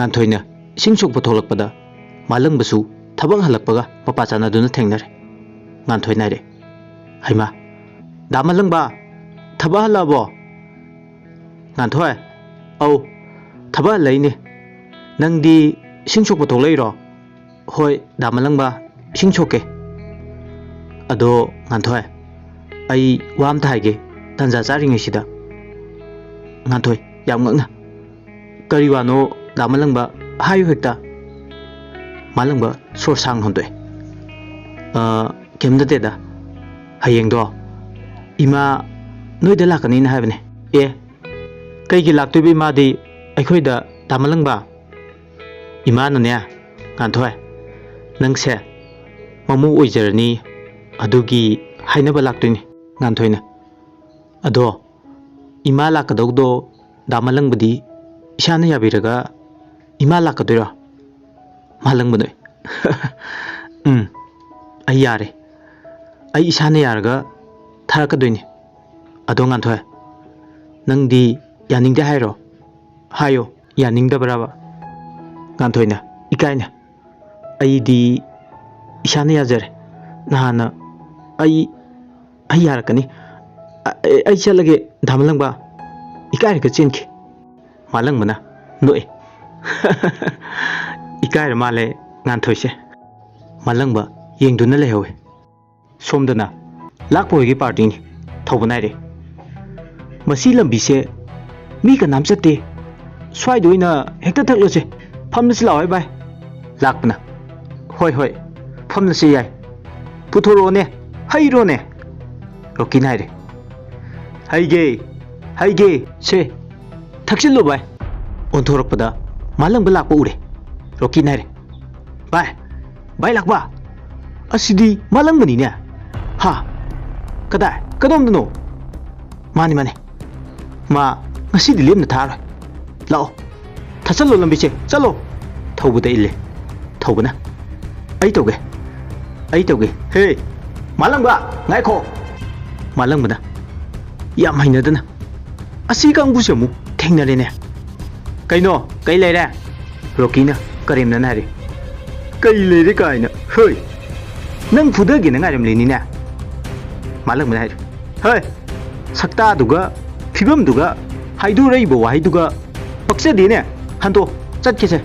ꯉꯥꯟꯊꯣꯏꯅ ꯏꯁꯤꯡ ꯁꯣꯛꯄ ꯊꯣꯛꯂꯛꯄꯗ ꯃꯥꯂꯪꯕꯁꯨ ꯊꯕꯛ ꯍꯜꯂꯛꯄꯒ ꯃꯄꯥ ꯆꯥꯟꯅꯗꯨꯅ ꯊꯦꯡꯅꯔꯦ ꯉꯥꯟꯊꯣꯏ ꯅꯥꯏꯔꯦ ꯍꯩꯃꯥ ꯗꯥ ꯃꯥꯂꯪꯕ ꯊꯕꯛ ꯍꯜꯂꯛꯑꯕꯣ ꯉꯥꯟꯊꯣꯏ ꯑꯧ ꯊꯕꯛ ꯍꯜꯂꯛꯏꯅꯦ ꯅꯪꯗꯤ ꯏꯁꯤꯡ ꯁꯣꯛꯄ ꯊꯣꯛꯂꯛꯏꯔꯣ ꯍꯣꯏ ꯗꯥ ꯃꯥꯂꯪꯕ ꯏꯁꯤꯡ ꯁꯣꯛꯀꯦ ꯑꯗꯣ ꯉꯥꯟꯊꯣꯏ ꯑꯩ ꯋꯥ ꯑꯝꯇ ꯍꯥꯏꯒꯦ ꯇꯟꯖꯥ ꯆꯥꯔꯤꯉꯩꯁꯤꯗ ꯉꯥꯟꯊꯣꯏ ꯌꯥꯝ ꯉꯛꯅ ꯀꯔꯤ ꯋꯥꯅꯣ ꯗꯥ ꯃꯥꯂꯪꯕ ꯍꯥꯏꯌꯨ ꯍꯦꯛꯇ ꯃꯥꯂꯪꯕ ꯁꯣꯔ ꯁꯥꯡ ꯍꯣꯟꯗꯣꯛꯑꯦ ꯀꯩꯝ ꯅꯠꯇꯦꯗ ꯍꯌꯦꯡꯗꯣ ꯏꯃꯥ ꯅꯣꯏꯗ ꯂꯥꯛꯀꯅꯤꯅ ꯍꯥꯏꯕꯅꯦ ꯑꯦ ꯀꯩꯒꯤ ꯂꯥꯛꯇꯣꯏꯕ ꯏꯃꯥꯗꯤ ꯑꯩꯈꯣꯏꯗ ꯗꯥ ꯃꯥꯂꯪꯕ ꯏꯃꯥꯅꯅꯦ ꯉꯥꯟꯊꯣꯏ ꯅꯪꯁꯦ ꯃꯃꯧ ꯑꯣꯏꯖꯔꯅꯤ ꯑꯗꯨꯒꯤ ꯍꯥꯏꯅꯕ ꯂꯥꯛꯇꯣꯏꯅꯤ ꯉꯥꯟꯊꯣꯏꯅ ꯑꯗꯣ ꯏꯃꯥ ꯂꯥꯛꯀꯗꯧꯗꯣ ꯗꯥ ꯃꯥꯂꯪꯕꯗꯤ ꯏꯁꯥꯅ ꯌꯥꯕꯤꯔꯒ ꯏꯃꯥ ꯂꯥꯛꯀꯗꯣꯏꯔꯣ ꯃꯥꯂꯪꯕ ꯑꯩ ꯌꯥꯔꯦ ꯑꯩ ꯏꯁꯥꯅ ꯌꯥꯔꯒ ꯊꯥꯔꯛꯀꯗꯣꯏꯅꯤ ꯑꯗꯣ ꯉꯥꯟꯊꯣꯏ ꯅꯪꯗꯤ ꯌꯥꯅꯤꯡꯗꯦ ꯍꯥꯏꯔꯣ ꯍꯥꯏꯌꯣ ꯌꯥꯅꯤꯡꯗꯕ꯭ꯔꯕ ꯉꯥꯟꯊꯣꯏꯅ ꯏꯀꯥꯏꯅ ꯑꯩꯗꯤ ꯏꯁꯥꯅ ꯌꯥꯖꯔꯦ ꯅꯍꯥꯟꯅ ꯑꯩ ꯌꯥꯔꯛꯀꯅꯤ ꯑꯩ ꯆꯠꯂꯒꯦ ꯗꯥ ꯃꯥꯂꯪꯕ ꯏꯀꯥꯏꯔꯒ ꯆꯦꯟꯈꯤ ꯃꯥꯂꯪꯕꯅ ꯅꯣꯛꯑꯦ ꯏꯀꯥꯏꯔ ꯃꯥꯜꯂꯦ ꯉꯥꯟꯊꯣꯏꯁꯦ ꯃꯥꯂꯪꯕ ꯌꯦꯡꯗꯨꯅ ꯂꯩꯍꯧꯋꯦ ꯁꯣꯝꯗꯅ ꯂꯥꯛꯄ ꯍꯣꯏꯒꯤ ꯄꯥꯔꯇꯤꯅꯤ ꯊꯧꯕ ꯅꯥꯏꯔꯦ ꯃꯁꯤ ꯂꯝꯕꯤꯁꯦ ꯃꯤ ꯀꯅꯥꯝ ꯆꯠꯇꯦ ꯁ꯭ꯋꯥꯏꯗ ꯑꯣꯏꯅ ꯍꯦꯛꯇ ꯊꯛꯂꯁꯦ ꯐꯝꯂꯁꯤ ꯂꯥꯛꯑꯣ ꯚꯥꯏ ꯂꯥꯛꯄꯅ ꯍꯣꯏ ꯍꯣꯏ ꯐꯝꯂꯁꯤ ꯌꯥꯏ ꯄꯨꯊꯣꯔꯛꯑꯣꯅꯦ ꯍꯩꯔꯣꯅꯦ ꯔꯣꯀꯤꯅ ꯍꯥꯏꯔꯦ ꯍꯩꯒꯦ ꯁꯦ ꯊꯛꯆꯤꯜꯂꯨ ꯚꯥꯏ ꯑꯣꯟꯊꯣꯔꯛꯄꯗ ꯃꯥꯂꯪꯕ ꯂꯥꯛꯄ ꯎꯔꯦ ꯔꯣꯀꯤꯅ ꯍꯥꯏꯔꯦ ꯚꯥꯏ ꯂꯥꯛꯄ ꯑꯁꯤꯗꯤ ꯃꯥꯂꯪꯕꯅꯤꯅꯦ ꯍꯥ ꯀꯗꯣꯝꯗꯅꯣ ꯃꯥꯅꯤ ꯃꯥ ꯉꯁꯤꯗꯤ ꯂꯦꯝꯅ ꯊꯥꯔꯣꯏ ꯂꯥꯛꯑꯣ ꯊꯠꯆꯜꯂꯣ ꯂꯝꯕꯤꯁꯦ ꯆꯠꯂꯣ ꯊꯧꯕꯗ ꯏꯜꯂꯦ ꯊꯧꯕꯅ ꯑꯩ ꯇꯧꯒꯦ ꯍꯦ ꯃꯥꯂꯪꯕ ꯉꯥꯏꯈꯣ ꯃꯥꯂꯪꯕꯅ ꯌꯥꯝ ꯍꯩꯅꯗꯅ ꯑꯁꯤ ꯀꯥꯡꯕꯨꯁꯦ ꯑꯃꯨꯛ ꯊꯦꯡꯅꯔꯦꯅꯦ ꯀꯩ ꯂꯩꯔꯦ ꯔꯣꯀꯤꯅ ꯀꯔꯦꯝꯅꯅ ꯍꯥꯏꯔꯦ ꯀꯩ ꯂꯩꯔꯦ ꯀꯥꯏꯅ ꯍꯣꯏ ꯅꯪ ꯐꯨꯗꯒꯦꯅ ꯉꯥꯏꯔꯝꯂꯤꯅꯤꯅꯦ ꯃꯥꯂꯪꯕꯅ ꯍꯥꯏꯔꯦ ꯍꯣꯏ ꯁꯛꯇꯥꯗꯨꯒ ꯐꯤꯕꯝꯗꯨꯒ ꯍꯥꯏꯗꯣꯔꯛꯏꯕ ꯋꯥꯍꯩꯗꯨꯒ ꯄꯛꯆꯗꯦꯅꯦ ꯍꯟꯗꯣ ꯆꯠꯀꯦꯁꯦ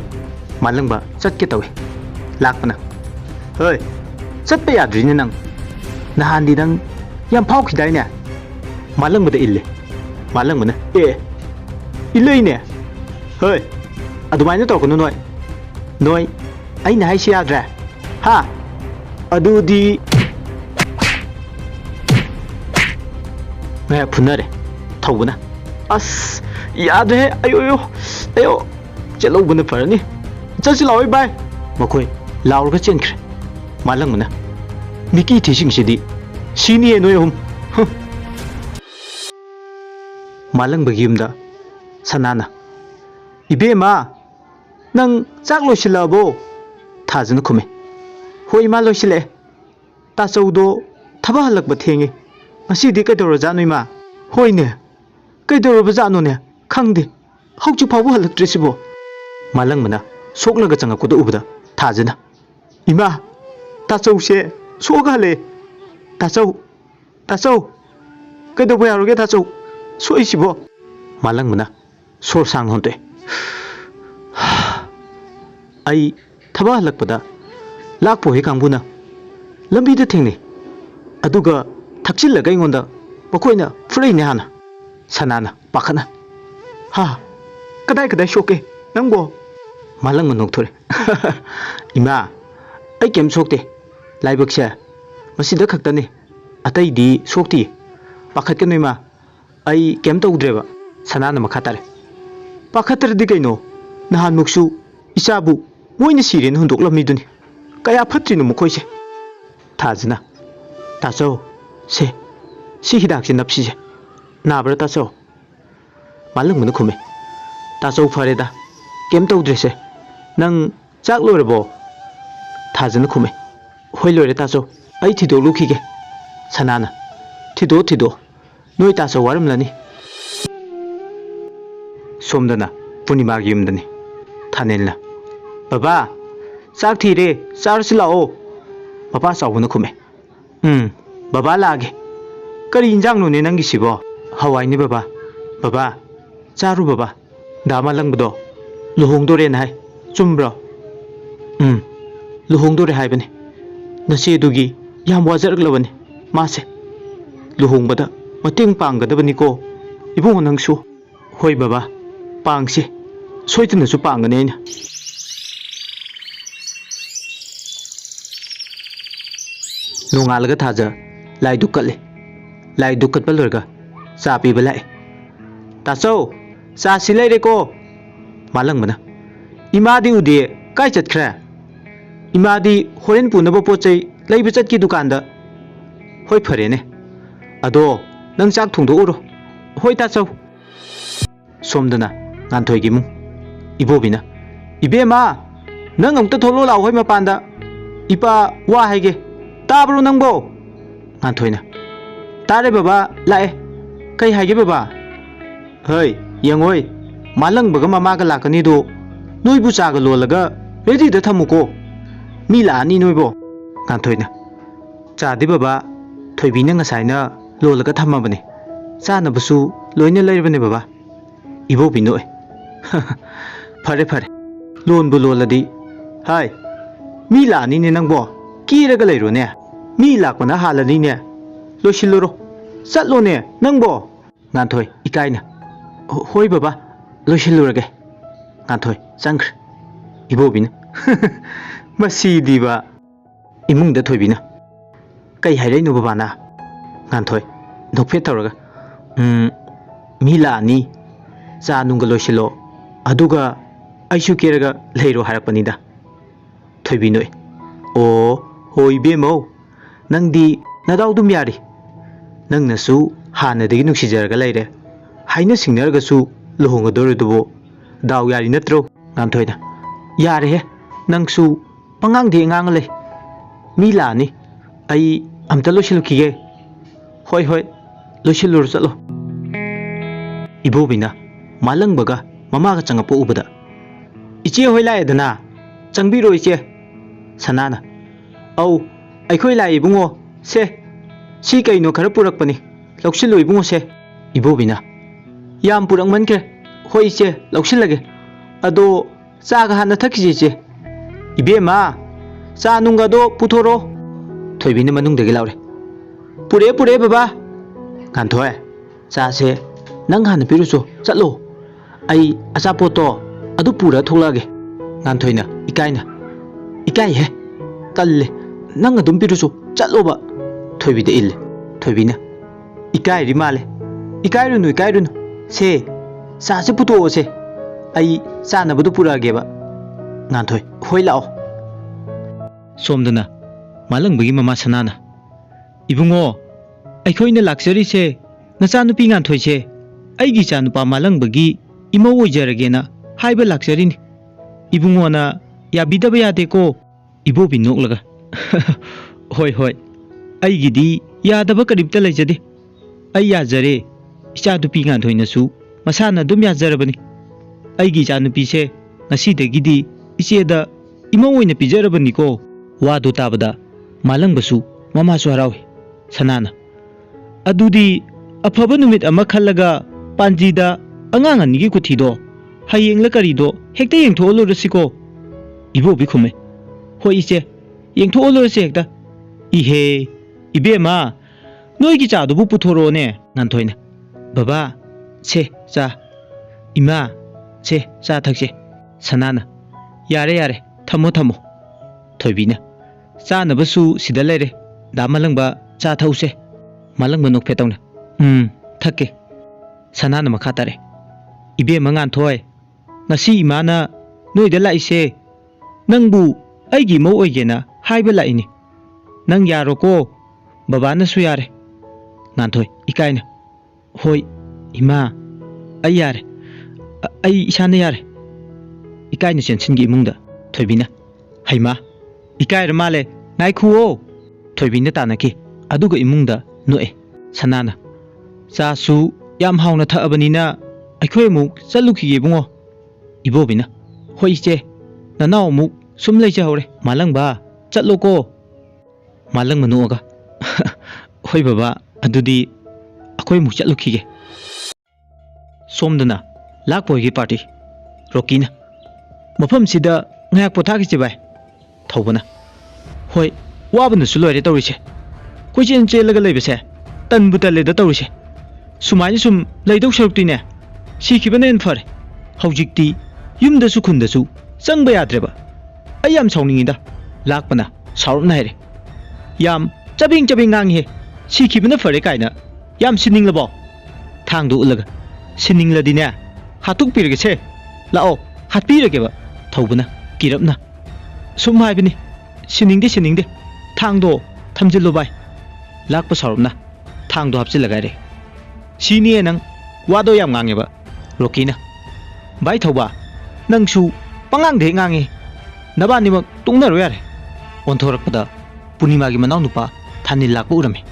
ꯃꯥꯂꯪꯕ ꯆꯠꯀꯦ ꯇꯧꯋꯦ ꯂꯥꯛꯄꯅ ꯍꯣꯏ ꯆꯠꯄ ꯌꯥꯗ꯭ꯔꯤꯅꯦ ꯅꯍꯥꯟꯗꯤ ꯅꯪ ꯌꯥꯝ ꯐꯥꯎꯈꯤꯗꯥꯏꯅꯦ ꯃꯥꯂꯪꯕꯗ ꯏꯜꯂꯦ ꯃꯥꯂꯪꯕꯅ ꯏꯜꯂꯛꯏꯅꯦ ꯍꯣꯏ ꯑꯗꯨꯃꯥꯏꯅ ꯇꯧꯔꯛꯀꯅꯨ ꯅꯣꯏ ꯑꯩꯅ ꯍꯥꯏꯁꯤ ꯌꯥꯗ꯭ꯔꯦ ꯍꯥ ꯑꯗꯨꯗꯤ ꯉꯥꯏꯍꯥꯛ ꯐꯨꯅꯔꯦ ꯊꯧꯕꯅ ꯑꯁ ꯌꯥꯗ꯭ꯔꯦ ꯑꯌꯣ ꯆꯦꯜꯍꯧꯕꯅ ꯐꯔꯅꯤ ꯆꯠꯁꯤ ꯂꯥꯛꯑꯣ ꯚꯥꯏ ꯃꯈꯣꯏ ꯂꯥꯎꯔꯒ ꯆꯦꯟꯈ꯭ꯔꯦ ꯃꯥꯂꯪꯕꯅ ꯃꯤꯀꯤ ꯊꯤꯁꯤꯡꯁꯤꯗꯤ ꯁꯤꯅꯤꯌꯦ ꯅꯣꯏ ꯑꯍꯨꯝ ꯃꯥꯂꯪꯕꯒꯤ ꯌꯨꯝꯗ ꯁꯅꯥꯅ ꯏꯕꯦꯝꯃ ꯅꯪ ꯆꯥꯛ ꯂꯣꯏꯁꯤꯜꯂꯛꯑꯕꯣ ꯊꯥꯖꯅ ꯈꯨꯝꯃꯦ ꯍꯣꯏ ꯏꯃꯥ ꯂꯣꯏꯁꯤꯜꯂꯛꯑꯦ ꯇꯥꯆꯧꯗꯣ ꯊꯕꯛ ꯍꯜꯂꯛꯄ ꯊꯦꯡꯉꯦ ꯉꯁꯤꯗꯤ ꯀꯩꯗꯧꯔꯖꯥꯠꯅꯣ ꯏꯃꯥ ꯍꯣꯏꯅꯦ ꯀꯩꯗꯧꯔꯕꯖꯥꯠꯅꯣꯅꯦ ꯈꯪꯗꯦ ꯍꯧꯖꯤꯛ ꯐꯥꯎꯕ ꯍꯜꯂꯛꯇ꯭ꯔꯤꯁꯤꯕꯣ ꯃꯥꯂꯪꯕꯅ ꯁꯣꯛꯂꯒ ꯆꯪꯉꯛꯄꯗ ꯎꯕꯗ ꯊꯥꯖꯅ ꯏꯃꯥ ꯇꯥꯆꯧꯁꯦ ꯁꯣꯛꯑꯒ ꯍꯜꯂꯛꯑꯦ ꯇꯥꯆꯧ ꯀꯩꯗꯧꯕ ꯌꯥꯔꯣꯒꯦ ꯇꯥꯆꯧ ꯁꯣꯛꯏꯁꯤꯕꯣ ꯃꯥꯂꯪꯕꯅ ꯁꯣꯔ ꯁꯥꯡ ꯍꯣꯟꯗꯣꯛꯑꯦ ꯑꯩ ꯊꯕꯛ ꯍꯜꯂꯛꯄꯗ ꯂꯥꯛꯄ ꯍꯣꯏ ꯀꯥꯡꯕꯨꯅ ꯂꯝꯕꯤꯗ ꯊꯦꯡꯅꯩ ꯑꯗꯨꯒ ꯊꯛꯆꯤꯜꯂꯒ ꯑꯩꯉꯣꯟꯗ ꯃꯈꯣꯏꯅ ꯐꯨꯔꯛꯏꯅꯦ ꯍꯥꯟꯅ ꯁꯅꯥꯅ ꯄꯥꯈꯠꯅ ꯍꯥ ꯀꯗꯥꯏ ꯁꯣꯛꯀꯦ ꯅꯪꯕꯣ ꯃꯥꯂꯪꯕ ꯅꯣꯛꯊꯣꯔꯦ ꯏꯃꯥ ꯑꯩ ꯀꯩꯝ ꯁꯣꯛꯇꯦ ꯂꯥꯏꯕꯛꯁꯦ ꯃꯁꯤꯗ ꯈꯛꯇꯅꯤ ꯑꯇꯩꯗꯤ ꯁꯣꯛꯇꯤꯌꯦ ꯄꯥꯈꯠꯀꯅꯨ ꯏꯃꯥ ꯑꯩ ꯀꯩꯝ ꯇꯧꯗ꯭ꯔꯦꯕ ꯁꯅꯥꯅ ꯃꯈꯥ ꯇꯥꯔꯦ ꯄꯥꯈꯠꯇ꯭ꯔꯗꯤ ꯀꯩꯅꯣ ꯅꯍꯥꯟꯃꯨꯛꯁꯨ ꯏꯆꯥꯕꯨ ꯃꯣꯏꯅ ꯁꯤꯔꯦꯅ ꯍꯨꯟꯗꯣꯛꯂꯝꯃꯤꯗꯨꯅꯤ ꯀꯌా ꯐꯠꯇ꯭ꯔꯤꯅꯣ ꯃꯈꯣꯏꯁꯦ ꯊꯥꯖꯅ ꯇꯥꯆꯧ ꯁꯤ ꯍꯤꯗꯥꯛꯁꯦ ꯅꯞꯁꯤꯁꯦ ꯅꯥꯕ꯭ꯔꯥ ꯇꯥꯆꯧ ꯃꯥꯂꯪꯕꯅ ꯈꯨꯝꯃꯦ ꯇꯥꯆꯧ ꯐꯔꯦꯗ ꯀꯩꯝ ꯇꯧꯗ꯭ꯔꯦꯁꯦ ꯅꯪ ꯆꯥꯛ ꯂꯣꯏꯔꯕꯣ ꯊꯥꯖꯅ ꯈꯨꯝꯃꯦ ꯍꯣꯏ ꯂꯣꯏꯔꯦ ꯇꯥꯆꯧ ꯑꯩ ꯊꯤꯗꯣꯛꯂꯨꯈꯤꯒꯦ ꯁꯅꯥꯅ ꯊꯤꯗꯣꯛꯑꯣ ꯅꯣꯏ ꯇꯥꯆꯧ ꯋꯥꯔꯝꯂꯅꯤ ꯁꯣꯝꯗꯅ ꯄꯨꯔꯅꯤꯃꯥꯒꯤ ꯌꯨꯝꯗꯅꯤ ꯈꯥꯅꯦꯜꯅ ꯕꯕꯥ ꯆꯥꯛ ꯊꯤꯔꯦ ꯆꯥꯔꯁꯤ ꯂꯥꯛꯑꯣ ꯃꯄꯥ ꯆꯥꯎꯕꯅ ꯈꯨꯝꯃꯦ ꯕꯕꯥ ꯂꯥꯛꯑꯒꯦ ꯀꯔꯤ ꯏꯟꯖꯥꯡꯅꯣꯅꯦ ꯅꯪꯒꯤꯁꯤꯕꯣ ꯍꯋꯥꯏꯅꯦ ꯕꯕꯥ ꯕꯕꯥ ꯆꯥꯔꯨ ꯕꯕꯥ ꯗꯥ ꯃꯥꯂꯪꯕꯗꯣ ꯂꯨꯍꯣꯡꯗꯣꯔꯦꯅ ꯍꯥꯏ ꯆꯨꯝꯕ꯭ꯔꯣ ꯂꯨꯍꯣꯡꯗꯣꯔꯦ ꯍꯥꯏꯕꯅꯤ ꯅꯆꯦꯗꯨꯒꯤ ꯌꯥꯝ ꯋꯥꯖꯔꯛꯂꯕꯅꯤ 마세. 루홍바다 어땡 빵가다보니까 이봉은 낭수 호이 바바 빵시 소이드는수 빵가네. 농알가 타자 라이두 컷레 라이두 컷 발러가 사피 발라에 तासो सासी लेरेको मालंग बना इमादी उदे काय चतखरे इमादी होरेन पुनबो पोचै लैबे चतकी दुकान दा होय फरेने अदो नंग चाक थोंदो उरो होय तासो सोमदना गांथोयगी मु इबोबिना इबेमा नंग अमता थोलो लाव होय मपांदा इपा वा हाइगे ताब्रो नंगबो गांथोयना तारे बाबा लाए कई हाइगे बाबा Hei, yang oi, malang baga mama ka lakani do, noi bu chaga lolaga, ready da thamuko, mila ni noi bo, kan thoi na. Cha di baba, thoi bi na ngasai na lolaga thama bane, cha na basu loi na lai bane baba, ibo bi noi. Phare phare, lon bu loladi, hai, mila ni ne nang bo, ki ra ga lai ro ne, mila ko na halani ne, lo shiloro, sat lo ne, nang bo, kan thoi, ikai na. होय बाबा लोशिलुरगे गांथोय चंख्र इबोबिन मसीदीबा इमुंग the थोयबिना कई हाइरैनु बाबाना गांथोय नोफे तौरगा मिलानी चानुंग लोशिलो अदुगा आइसु केरगा लेरो हारपनिदा थोयबिनोय ओ होय बेमो नंगदी नदाउदुम यारी नंगनसु हानदगी नुक्सिजरगा लेरे हाइना सिंगनरगसु लुहोंगदोरदुबो दाव यारी नत्रो गांथोयना यारे हे नंगसु पंगांग दे ngang ले मिलानी आई अमता लोशिलुखिगे होय होय लोशिलुर चलो इबोबिना मालंगबगा ममागा चंगपो उबदा इचे होय लायदना चंगबिरो इचे सनाना औ अखोय लाई बुंगो से सी कइनो खरा पुरकपनी लौशिलु इबुंगो से इबोबिना याम पुरंग मन के होई चे लौशिल लगे अदो चागा हाना थकिजे चे इबेमा चा नुंगा दो पुथोरो थोइबिने मनुंग देगे लाउरे पुरे पुरे बाबा गांथोय चा से नंग हाना पिरुसो चलो आई अचा पोतो अदु पुरा थोलागे गांथोइना इकाई है कल्ले नंग अदुम पिरुसो चलो बा थोइबिदे इल्ले थोइबिना इकाई रि माले इकाइरुनु से सासे पुतो से आई चानबदु पुरागेबा गांथोय होय लाओ सोमदना मालंगबगी ममा सनाना इबुंगो अखोइना लाक्चरी से नचानुपी गांथोय से आइगी चानुपा मालंगबगी इमो ओइजरगेना हाइबा लाक्चरीनि इबुंगोना याबिदबा यादेको इबोबि नोकलगा होय होय आइगिदी यादबा करिबता लेजदे आई याजरे इचानुपी गांथोइनसु मसाना दुम याजरबनी आइगी इचानुपीसे ngasidagiदी इचेदा इमो ओइना पिजरबनीको वादो ताबदा मालंगबसु ममासु हरावि सनाना अदुदी अफबा नुमित अमा खल्लगा पांजीदा अंगांग अनिगी कुथिदो हयेंगला करिदो हेक्ता येंथोलोरसिको इबोबि खुमे होय इचे येंथोलोरसे हेक्ता इहे इबेमा नोइगी चादुबु पुथोरोने नानथोइना बाबा से चा इमा से चा थकसे सनाना यारे यारे थमो थमो थोइबिना चानबसु सिदा लेरे दा मलंगबा चा थौसे मलंगबा नोकफे तौना थके सनाना मखा तारे इबे मंगान थोय ngasi imana noida laise nangbu aigi mo oigena haiba laini nang yaro ko baba na su yare nganthoi ikaina hoi ima ai yare ai isana yare ikaina sensingi imungda thoibina haima ikaira male ngai khuo thoibina tanaki aduga imungda noe sanana cha su yam hauna tha abanina aikhoi mu chaluki bungo इबोबिना Hoi che, nanao muk sum lei hore, malang ba, chatlo ko. Malang manuoga. Hoi baba, adudi akoi muk chatlo khige. Somdana, lak boy party. Rokina. Mafam sida ngayak pothagi che bai. Thobana. Hoi, wabana su loire tawri che. Koi chen chelaga leibese. Tan butale da tawri che. Sumai sum leidok sarukti ne. Sikibane en fare. Haujikti yumda su khunda su changba yadreba. Ayam sauningida. Lakpana saurum naire. Yam chabing ngang he. Sikibane fare kaina. Yam sining labo. Thangdu ulaga. Sining la dine. Hatuk pirge che. Lao hat pirge ba. Thobana kirapna. Sum haibini. Sining de. Thangdo thamjillo bai. Lakpa saurumna. Thangdo hapchilaga re. Sini nang wado yam ngange ba. Rokina. Bai thoba. Nang su pangang de ngange. Nabani mak tungna ro yare. Onthorakpada Purnima gi manau nupa Thanil lakpa urame.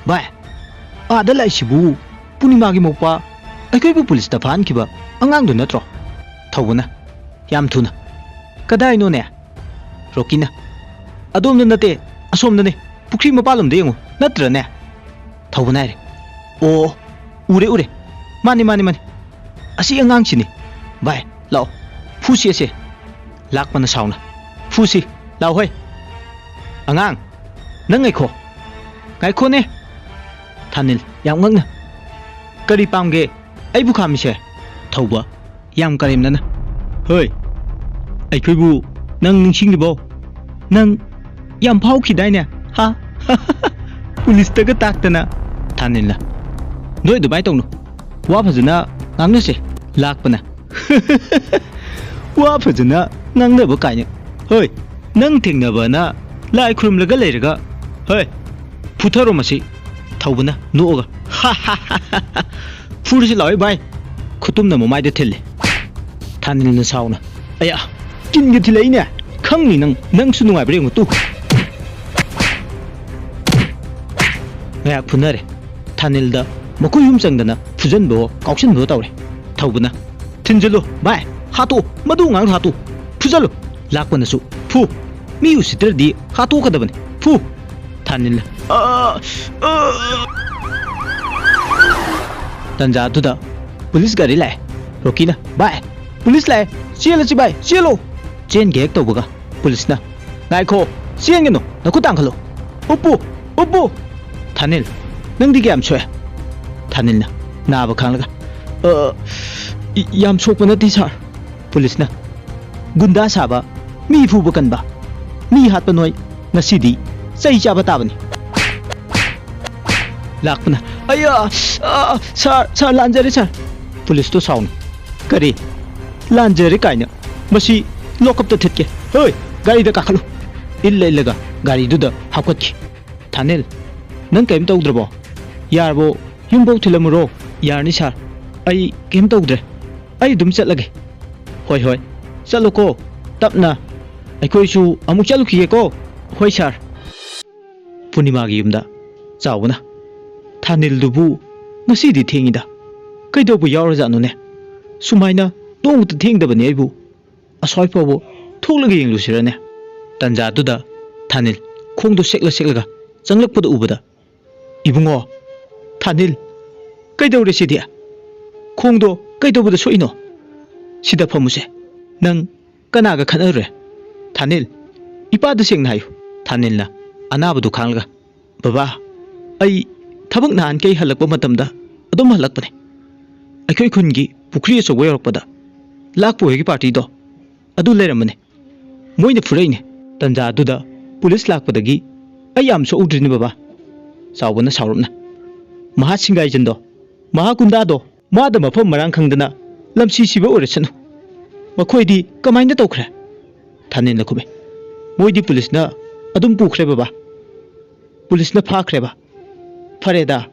Bai. Ada lai sibu Purnima gi mokpa aikoi bu police ta phan kiba angang du natro. Thobuna yam thuna. Kadai no ne. Rokina. Adom nate asom ne pukri mapalum de ngo natra ne. Thobuna re. Oh, ure. Mani. Asi angang chini. Bai, lao. Fusi ase. Lakpana sauna. Fusi, lao hoi. Angang. Nang ngai ko ne. Thanil yam ngangna. Kari pamge ai bu khami se. Thoba yam karim nana. Hoi. Ai khoi bu nang ningsing ni bo. Nang yam phau khidai ne. Ha. Police ta ga taktana. Thanil na. Noi Dubai tong no. Wa phajuna ngamna se. Lakpana. Wa phajuna nangna ba kaine. Hoi. Nang thingna ba na lai khrum laga leiraga. Hoi. Putharo masi. Thobana nooga. Furisi lai bai. Khutumna momai de thille. Thanil na sauna. Aya. Kin gi thilai ne. Khangni nang su nungai bre ngutu. Ngayak phunare. Thanil da Makoi yum changdana fujan bo kauksin bo tawre. Thobuna. Thinjalo bai. Hatu madu ngang hatu. Fujalo. Lakpana su. Fu. Mi usitradi hatu kadabane. Fu. Thanil. Tanja tuda police gari lai. Rokina. Bai. Police lai. Chelo chi bai. Chelo. Chen gek tawbaga. Police na. Ngai ko. Chen geno. Naku tangkhalo. Oppo. Thanil. Nang di gam chwe. Thanil na naba khanglaga yam sokpa nati sar police na gunda saba mi fuba kanba mi hatpa noi ngasidi chai chaba tabani lakpana aya sar lanjare sar police to sound kari lanjare kaina masi lokap ta thitke hoi gari da kakhalu illaga gari du da hakotki Thanil nang kaim tawdrabo yarbo Yumbo Tilamuro, Yarni sar. Ai came towdre. Ai dum chatlage. Hoi. Chaloko. Tapna. Ai koi su amuk chaluki ko. Hoi sar. Purnima gi yumda. Chawna. Thanil dubu. Ngasi di thengida. Kaido bu yawra janu ne. Sumaina dong tu thengdabani aibu. Asoi pawo thoklage yenglu sirane. Tanja duda Thanil khongdo seklaga. Changlakpada ubada. Ibungo. Thanil kaidawre sidia khongdo kaidawda soino sida phamuse nang kanaga khanare Thanil ipada sengna hayu Thanil na anabadu khanglaga baba ai thabak nan kai halakpa matamda adum halakpane aikhoi khungi pukri so goyorokpada lakpo hegi party do adu leramane moina furaine tanja duda police lakpadagi ayam so udrini baba sawbana sawrumna Maha singai jendo Maha kundado Mada mafam marang khangdana lamsi siba oresanu Makhoi kamaina tawkhre Thanil na khume Moidi police na adum pukhre baba Police na phakre ba Fareda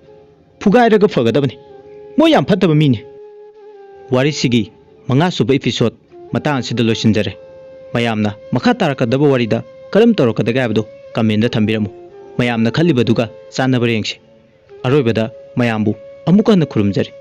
Phugai raga fagadabani Moi yam phattaba mini Wari sigi manga suba episode matang sida loisinjare mayamna makha tarakadaba warida karam torokadaga habdo comment da thambiramu mayamna khalibaduga chanabare yengsi Aroibada mayambu amuka na khurumjari